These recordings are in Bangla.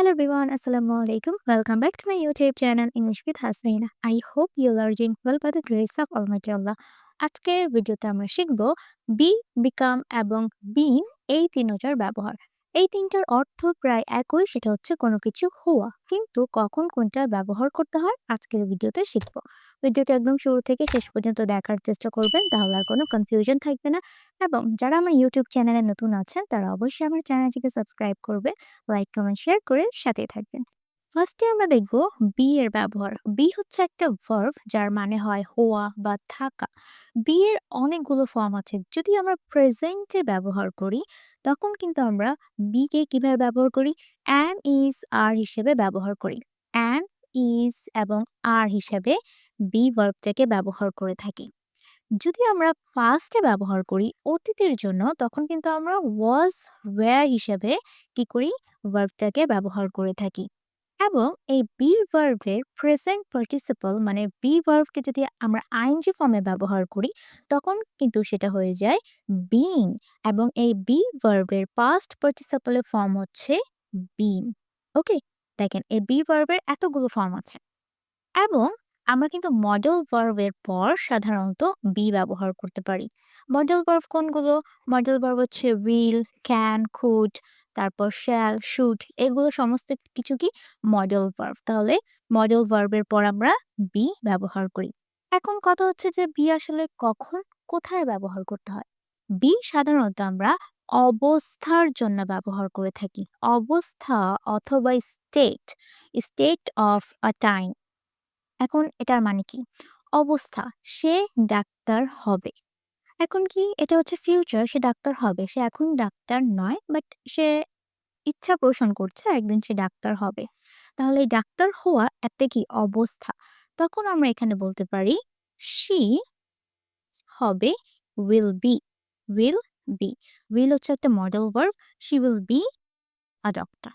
Hello everyone, Assalamu alaikum. Welcome back to my YouTube channel English with Hasnaina. I hope you are doing well by the grace of Almighty Allah. আজকের ভিডিওতে আমরা শিখব বি, বিকাম এবং বিন এই তিনটার ব্যবহার। এই তিনটার অর্থ প্রায় একই, সেটা হচ্ছে কোনো কিছু হওয়া, কিন্তু কখন কোনটা ব্যবহার করতে হয় আজকের ভিডিওতে শিখব। ভিডিওটা একদম শুরু থেকে শেষ পর্যন্ত দেখার চেষ্টা করবেন, তাহলে আর কোনো কনফিউশন থাকবে না। এবং যারা আমার ইউটিউব চ্যানেলে নতুন আছেন তারা অবশ্যই আমার চ্যানেলটিকে সাবস্ক্রাইব করবে, লাইক কমেন্ট শেয়ার করে সাথেই থাকবেন। ফার্স্টে আমরা দেখব বি এর ব্যবহার। বি হচ্ছে একটা ভার্ব যার মানে হয় হওয়া বা থাকা। বি এর অনেকগুলো ফর্ম আছে। যদি আমরা প্রেজেন্টে ব্যবহার করি তখন কিন্তু আমরা বি কে কিভাবে ব্যবহার করি? অ্যাম, ইজ, আর হিসেবে ব্যবহার করি। অ্যাম, ইজ এবং আর হিসেবে বি ভার্বটাকে ব্যবহার করে থাকি। যদি আমরা পাস্টে ব্যবহার করি অতীতের জন্য, তখন কিন্তু আমরা ওয়াজ, ওয়্যার হিসেবে কি করি? ভার্বটাকে ব্যবহার করে থাকি। এবং এই বি ভার্বের প্রেজেন্ট পার্টিসিপল মানে বি ভার্বকে যদি আমরা আইএনজি ফর্মে ব্যবহার করি তখন কিন্তু সেটা হয়ে যায় বিং। এবং এই বি ভার্বের পাস্ট পার্টিসিপলের ফর্ম হচ্ছে বিন। ওকে, দেখেন এই বি ভার্বের এতগুলো ফর্ম আছে। এবং আমরা কিন্তু মডেল ভার্বের পর সাধারণত বি ব্যবহার করতে পারি। মডেল ভার্ব কোনগুলো? মডেল ভার্ব হচ্ছে উইল, ক্যান, কুড, তারপর শ্যাল, শুড, এগুলো সমস্ত কিছু কি মডেল ভার্ব। তাহলে মডেল ভার্বের পর আমরা বি ব্যবহার করি। এখন কথা হচ্ছে যে বি আসলে কখন, কোথায় ব্যবহার করতে হয়? বি সাধারণত আমরা অবস্থার জন্য ব্যবহার করে থাকি। অবস্থা অথবা state, state of a time. এখন এটার মানে কি? অবস্থা, সে ডাক্তার হবে। এখন কি এটা হচ্ছে ফিউচার, সে ডাক্তার হবে। সে এখন ডাক্তার নয়, বাট সে ইচ্ছা পোষণ করছে একদিন সে ডাক্তার হবে। তাহলে এই ডাক্তার হওয়া একটা কি অবস্থা। তখন আমরা এখানে বলতে পারি শি হবে will be. Will be, will হচ্ছে একটা modal verb. She will be a doctor.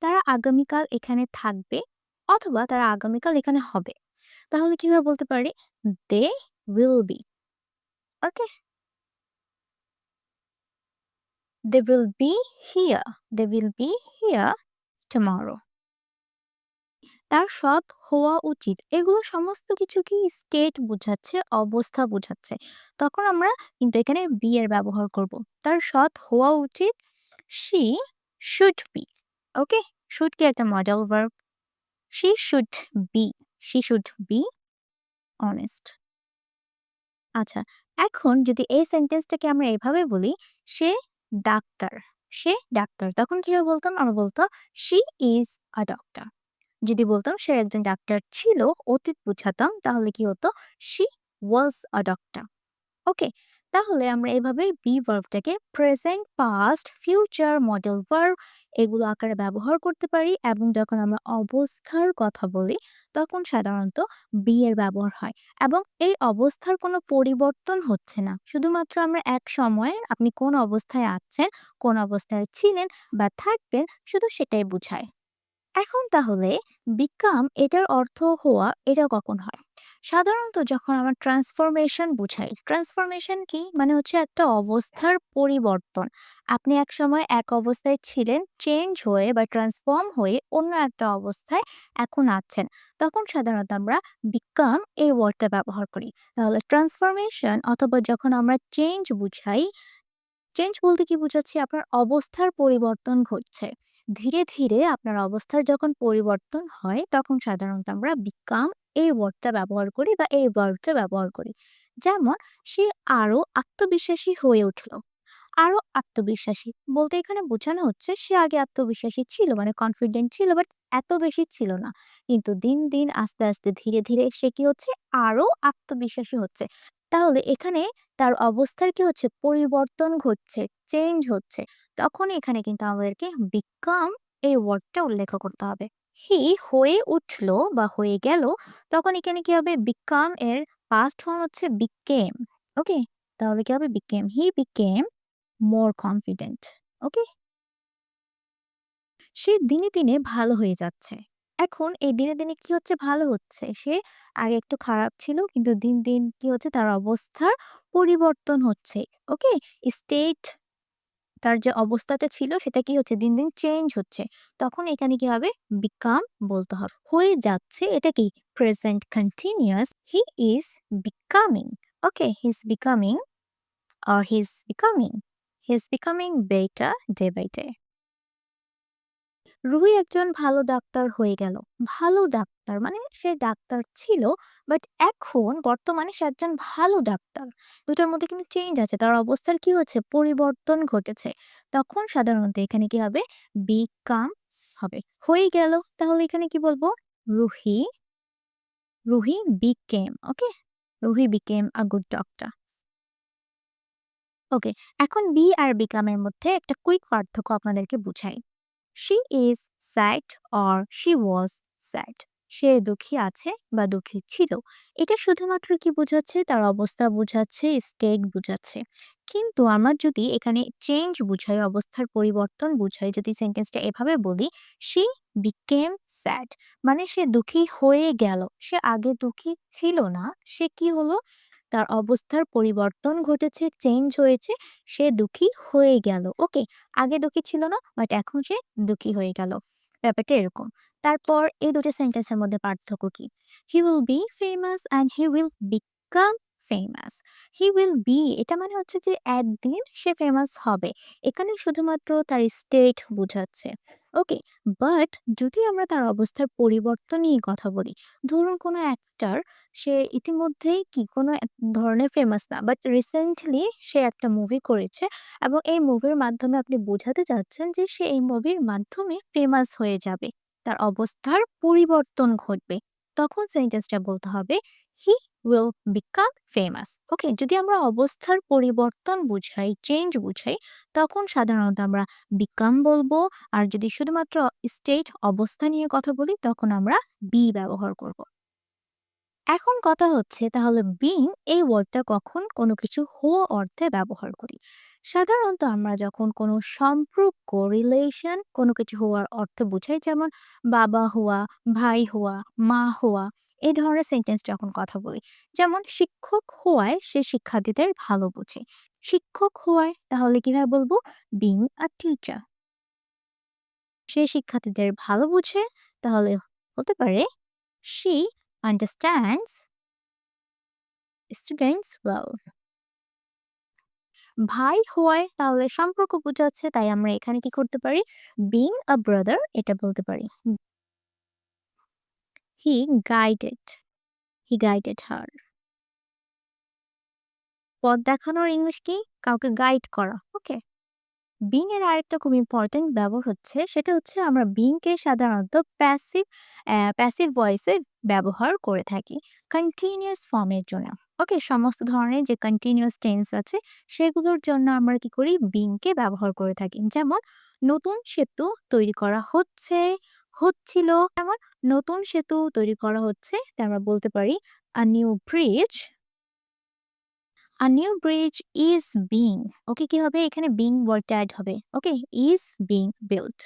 তারা আগামীকাল এখানে থাকবে অথবা তারা আগামীকাল এখানে হবে। তাহলে কিভাবে বলতে পারি? They will be. Okay, they will be here. They will be here tomorrow. তার সৎ হওয়া উচিত, এগুলো সমস্ত কিছু কি স্টেট বোঝাচ্ছে, অবস্থা বোঝাচ্ছে। তখন আমরা কিন্তু এখানে বি এর ব্যবহার করব। তার সৎ হওয়া উচিত, she should be. Okay, should কি একটা modal verb. She should be, she should be honest. আচ্ছা, এখন যদি এই সেন্টেন্সটাকে আমরা এভাবে বলি, সে ডাক্তার, সে ডাক্তার, তখন কিভাবে বলতাম? আমরা বলতাম শি ইজ আ ডক্টর। যদি বলতাম সে একজন ডাক্তার ছিল, অতীত বুঝাতাম, তাহলে কি হতো? She was a doctor. ওকে, তাহলে আমরা এভাবে বি ভার্বটাকে present, past, future, modal verb এগুলো আকারে ব্যবহার করতে পারি। এবং যখন আমরা অবস্থার কথা বলি তখন সাধারণত বি এর ব্যবহার হয়। এবং এই অবস্থার কোনো পরিবর্তন হচ্ছে না, শুধুমাত্র আমরা এক সময়ে আপনি কোন অবস্থায় আছেন, কোন অবস্থায় ছিলেন বা থাকবেন, শুধু সেটাই বোঝায়। এখন তাহলে বিকাম এটার অর্থ হওয়া, এটা কখন হয়? সাধারণত যখন আমরা ট্রান্সফরমেশন বুঝাই। ট্রান্সফরমেশন কি মানে হচ্ছে একটা অবস্থার পরিবর্তন। আপনি এক সময় এক অবস্থায় ছিলেন, চেঞ্জ হয়ে বা ট্রান্সফর্ম হয়ে অন্য একটা অবস্থায় এখন আছেন, তখন সাধারণত আমরা বিকাম এই ওয়ার্ডটা ব্যবহার করি। তাহলে ট্রান্সফরমেশন অথবা যখন আমরা চেঞ্জ বুঝাই, চেঞ্জ বলতে কি বোঝাচ্ছি? আপনার অবস্থার পরিবর্তন ঘটছে। ধীরে, ধীরে আপনার অবস্থার যখন পরিবর্তন হয় তখন সাধারণত আমরা বিকাম এই ওয়ার্ডটা ব্যবহার করি বা এই ভার্বটা ব্যবহার করি। যেমন সে আরো আত্মবিশ্বাসী হয়ে উঠল। আরো আত্মবিশ্বাসী বলতে এখানে বোঝানো হচ্ছে সে আগে আত্মবিশ্বাসী ছিল, মানে কনফিডেন্ট ছিল, বাট এত বেশি ছিল না। কিন্তু দিন, দিন আস্তে, আস্তে ধীরে, ধীরে সে কি হচ্ছে? আরো আত্মবিশ্বাসী হচ্ছে। তাহলে এখানে তার অবস্থার কি হচ্ছে? পরিবর্তন ঘটছে, চেঞ্জ হচ্ছে। তখন এখানে কিন্তু আমাদেরকে বিকাম এই ওয়ার্ডটা উল্লেখ করতে হবে। হি হয়ে উঠলো বা হয়ে গেল, তখন এখানে কি হবে? বিকাম এর পাস্ট ফর্ম হচ্ছে বিকেম। ওকে, তাহলে কি হবে? Became, he became more confident. ওকে, সে দিনে দিনে ভালো হয়ে যাচ্ছে। এখন এই দিনে দিনে কি হচ্ছে? ভালো হচ্ছে। সে আগে একটু খারাপ ছিল, কিন্তু দিন দিন কি হচ্ছে? তার অবস্থার পরিবর্তন হচ্ছে। ওকে, স্টেট তার যে অবস্থাতে ছিল সেটা কি হচ্ছে? দিন, দিন চেঞ্জ হচ্ছে। তখন এখানে কি হবে? become বলতে হবে। হয়ে যাচ্ছে এটা কি? Present continuous. He is becoming. Okay, he's becoming or he's becoming. He's becoming better day by day. Ruhi একজন ভালো ডাক্তার হয়ে গেল। ভালো ডাক্তার মানে সে ডাক্তার ছিল, বাট এখন বর্তমানে সে একজন ভালো ডাক্তার। দুটার মধ্যে কিন্তু চেঞ্জ আছে। তার অবস্থার কি হচ্ছে? পরিবর্তন ঘটেছে। তখন সাধারণত এখানে কি হবে? বিকাম হবে। হয়ে গেল। তাহলে এখানে কি বলবো? Ruhi, Ruhi became. Okay? Ruhi became a good doctor. Okay. এখন বি আর বিকাম এর মধ্যে একটা কুইক পার্থক্য আপনাদেরকে বুঝাই। She is sad or she was sad. সে দুঃখী আছে বা দুঃখী ছিল। এটা শুধুমাত্র কি বোঝাচ্ছে? তার অবস্থা বোঝাচ্ছে, স্টেট বোঝাচ্ছে। কিন্তু আমরা যদি এখানে চেঞ্জ বুঝাই, অবস্থার পরিবর্তন বুঝাই, যদি সেন্টেন্সটা এভাবে বলি, she became sad, মানে সে দুঃখী হয়ে গেল। সে আগে দুঃখী ছিল না। সে কি হলো? তার অবস্থার পরিবর্তন ঘটেছে, চেঞ্জ হয়েছে। সে দুঃখী হয়ে গেল। ওকে? আগে দুঃখী ছিল না, বাট এখন সে দুঃখী হয়ে গেল। ব্যাপারটা এরকম। তারপর এই ২ টা সেন্টেন্সের মধ্যে পার্থক্য কি? He will be famous and he will become famous. He will be এটা মানে হচ্ছে যে একদিন সে ফেমাস হবে। এখানে শুধুমাত্র তার স্টেট বুঝাচ্ছে। ওকে? বাট যদি আমরা তার অবস্থার পরিবর্তন নিয়ে কথা বলি, ধরুন কোনো অ্যাক্টর সে ইতিমধ্যেই কি কোনো এক ধরনের ফেমাস না। বাট রিসেন্টলি সে একটা মুভি করেছে এবং এই মুভির মাধ্যমে আপনি বোঝাতে চাচ্ছেন যে সে এই মুভির মাধ্যমে ফেমাস হয়ে যাবে। তার অবস্থার পরিবর্তন ঘটবে। তখন সেন্টেন্সটা বলতে হবে হি উইল বিকাম ফেমাস। ওকে? যদি আমরা অবস্থার পরিবর্তন বুঝাই, চেঞ্জ বুঝাই, তখন সাধারণত আমরা বিকাম বলবো। আর যদি শুধুমাত্র স্টেট অবস্থা নিয়ে কথা বলি তখন আমরা বি ব্যবহার করব। এখন কথা হচ্ছে তাহলে বিং এই ওয়ার্ডটা কখন কোনো কিছু হওয়া অর্থে ব্যবহার করি? সাধারণত আমরা যখন কোনো সম্পর্ক, রিলেশন কোনো কিছু হওয়ার অর্থ বুঝাই, যেমন বাবা হওয়া, ভাই হওয়া, মা হওয়া, এই ধরনের সেন্টেন্স যখন কথা বলি। যেমন শিক্ষক হওয়ায় সে শিক্ষার্থীদের ভালো বোঝে। শিক্ষক হওয়ায় তাহলে কিভাবে বলবো? Being a teacher. সে শিক্ষার্থীদের ভালো বুঝে, তাহলে হতে পারে she understands students well. ভাই হওয়ায় তাহলে সম্পর্ক বোঝাচ্ছে, তাই আমরা এখানে কি করতে পারি? being a brother এটা বলতে পারি। he guided he guided her. পথ দেখানোর ইংলিশ কি? কাউকে গাইড করা। ওকে? বিং এর আরেকটা খুব ইম্পর্টেন্ট ব্যবহার হচ্ছে, সেটা হচ্ছে আমরা বিং কে সাধারণত প্যাসিভ ভয়েসে ব্যবহার করে থাকি কন্টিনিউয়াস ফর্মের জন্য। ওকে? সমস্ত ধরনের যে কন্টিনিউয়াস টেন্স আছে সেগুলোর জন্য আমরা কি করি? বিং কে ব্যবহার করে থাকি। যেমন নতুন সেতু তৈরি করা হচ্ছে, হচ্ছিল। যেমন নতুন সেতু তৈরি করা হচ্ছে, তা আমরা বলতে পারি a new bridge. A new bridge is being. ওকে? কি হবে? এখানে being ওয়ার্ডটা এড হবে। ওকে? is being built.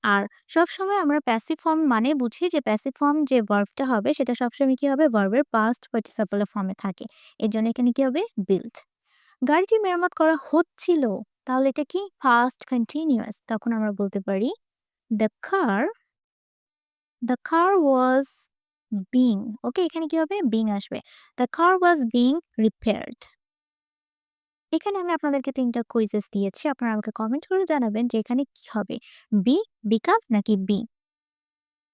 আর সবসময় আমরা প্যাসিভ ফর্ম মানে বুঝি যে প্যাসিভ ফর্ম যে ভার্বটা হবে সেটা সবসময় কি হবে? ভার্বের পাস্ট পার্টিসিপল এর ফর্মে থাকে। এজন্য এখানে কি হবে? built. গাড়িটি মেরামত করা হচ্ছিল। তাহলে এটা কি? past continuous. তখন আমরা বলতে পারি the car was being. ওকে? এখানে কি হবে? being আসবে। The car was being repaired. এখানে আমি আপনাদেরকে ৩ টা কুইজেস দিয়েছি। আপনারা আমাকে কমেন্ট করে জানাবেন যে এখানে কি হবে? বি, বিকাম নাকি বি?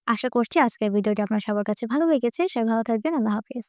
আশা করছি আজকের ভিডিওটি আপনার সবার কাছে ভালো লেগেছে। সবাই ভালো থাকবেন। আল্লাহ হাফেজ।